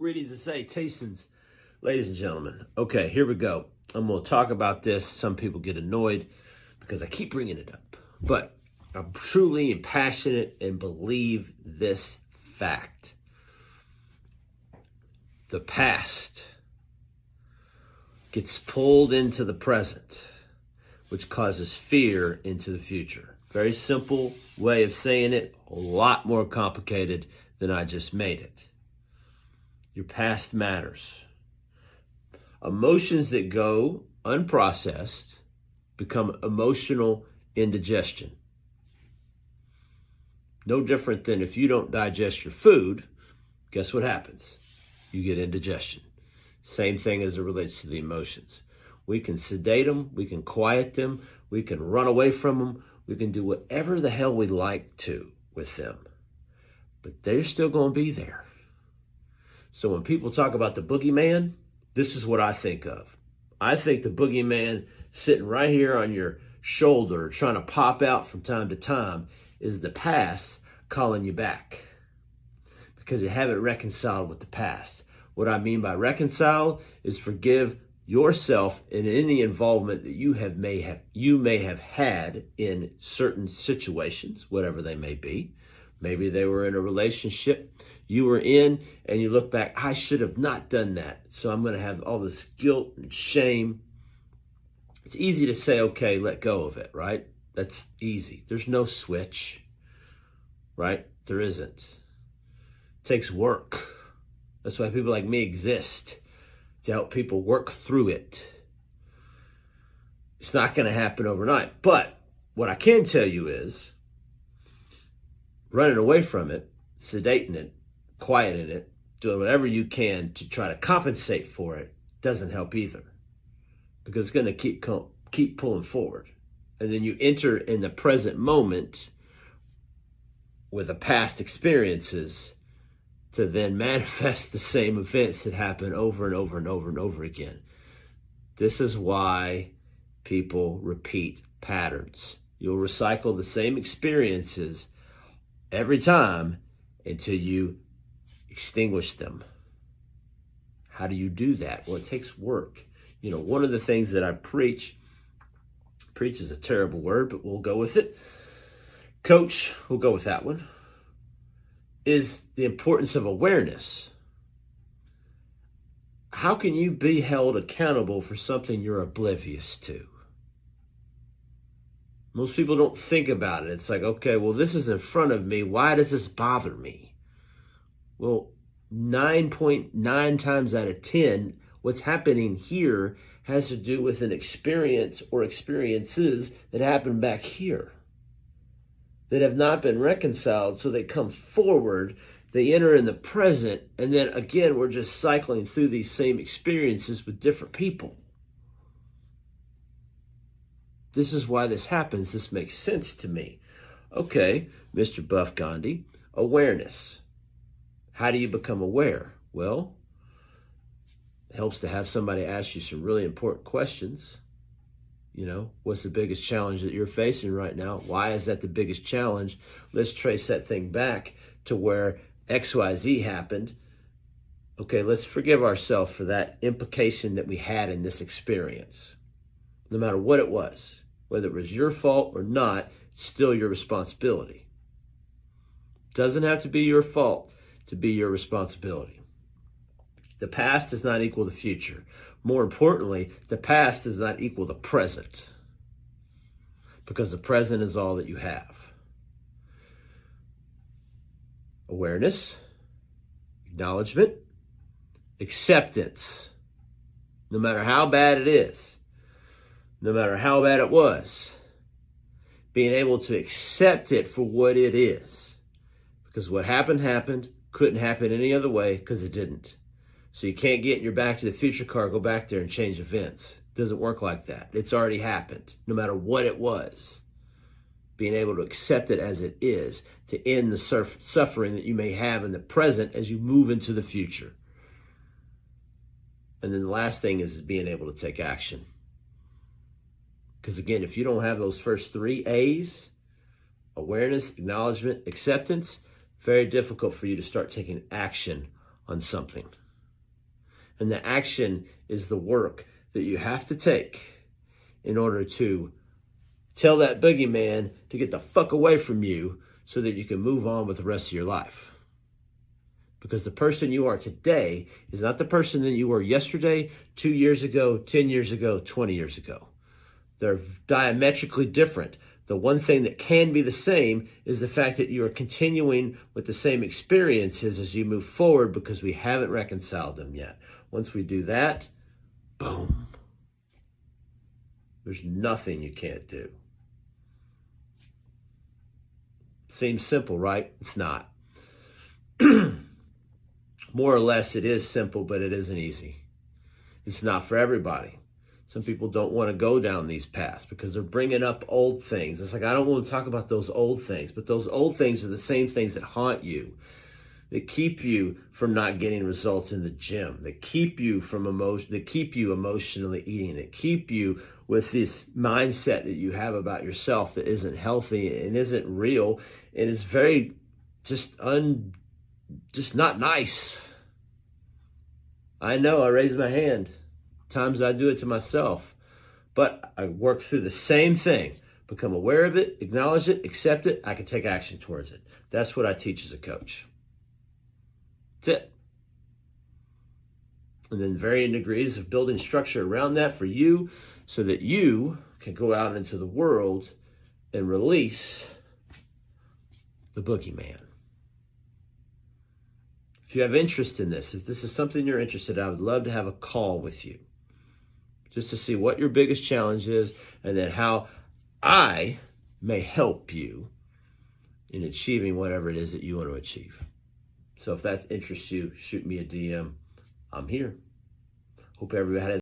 Greetings and salutations, ladies and gentlemen. Okay, here we go. I'm going to talk about this. Some people get annoyed because I keep bringing it up. But I'm truly and passionate and believe this fact. The past gets pulled into the present, which causes fear into the future. Very simple way of saying it, a lot more complicated than I just made it. Your past matters. Emotions that go unprocessed become emotional indigestion. No different than if you don't digest your food, guess what happens? You get indigestion. Same thing as it relates to the emotions. We can sedate them, we can quiet them, we can run away from them, we can do whatever the hell we like to with them. But they're still going to be there. So when people talk about the boogeyman, this is what I think of. I think the boogeyman sitting right here on your shoulder, trying to pop out from time to time, is the past calling you back because you haven't reconciled with the past. What I mean by reconcile is forgive yourself in any involvement that you may have had in certain situations, whatever they may be. Maybe they were in a relationship you were in and you look back, I should have not done that. So I'm going to have all this guilt and shame. It's easy to say, okay, let go of it, right? That's easy. There's no switch, right? There isn't. It takes work. That's why people like me exist, to help people work through it. It's not going to happen overnight. But what I can tell you is running away from it, sedating it, quieting it, doing whatever you can to try to compensate for it doesn't help either, because it's going to keep pulling forward. And then you enter in the present moment with the past experiences to then manifest the same events that happen over and over and over and over again. This is why people repeat patterns. You'll recycle the same experiences every time until you extinguish them. How do you do that? Well, it takes work. You know, one of the things that I preach is a terrible word, but we'll go with it. Coach, we'll go with that one, is the importance of awareness. How can you be held accountable for something you're oblivious to? Most people don't think about it. It's like, okay, well, this is in front of me. Why does this bother me? Well, 9.9 times out of 10, what's happening here has to do with an experience or experiences that happened back here that have not been reconciled. So they come forward, they enter in the present, and then again, we're just cycling through these same experiences with different people. This is why this happens. This makes sense to me. Okay, Mr. Buff Gandhi, awareness. How do you become aware? Well, it helps to have somebody ask you some really important questions. You know, what's the biggest challenge that you're facing right now? Why is that the biggest challenge? Let's trace that thing back to where XYZ happened. Okay, let's forgive ourselves for that implication that we had in this experience. No matter what it was, whether it was your fault or not, it's still your responsibility. Doesn't have to be your fault to be your responsibility. The past does not equal the future. More importantly, the past does not equal the present, because the present is all that you have. Awareness, acknowledgement, acceptance. No matter how bad it is, no matter how bad it was, being able to accept it for what it is. Because what happened, couldn't happen any other way because it didn't. So you can't get in your Back to the Future car, go back there and change events. It doesn't work like that. It's already happened, no matter what it was. Being able to accept it as it is, to end the suffering that you may have in the present as you move into the future. And then the last thing is being able to take action. Because again, if you don't have those first 3 A's, awareness, acknowledgement, acceptance, very difficult for you to start taking action on something. And the action is the work that you have to take in order to tell that boogeyman to get the fuck away from you so that you can move on with the rest of your life. Because the person you are today is not the person that you were yesterday, 2 years ago, 10 years ago, 20 years ago. They're diametrically different. The one thing that can be the same is the fact that you are continuing with the same experiences as you move forward because we haven't reconciled them yet. Once we do that, boom. There's nothing you can't do. Seems simple, right? It's not. More or less, it is simple, but it isn't easy. It's not for everybody. Some people don't want to go down these paths because they're bringing up old things. It's like, I don't want to talk about those old things, but those old things are the same things that haunt you, that keep you from not getting results in the gym, that keep you from emotionally eating, that keep you with this mindset that you have about yourself that isn't healthy and isn't real and is very just not nice. I know, I raise my hand. Times I do it to myself, but I work through the same thing, become aware of it, acknowledge it, accept it. I can take action towards it. That's what I teach as a coach. That's it. And then varying degrees of building structure around that for you so that you can go out into the world and release the boogeyman. If you have interest in this, if this is something you're interested in, I would love to have a call with you just to see what your biggest challenge is and then how I may help you in achieving whatever it is that you want to achieve. So if that interests you, shoot me a DM. I'm here. Hope everybody has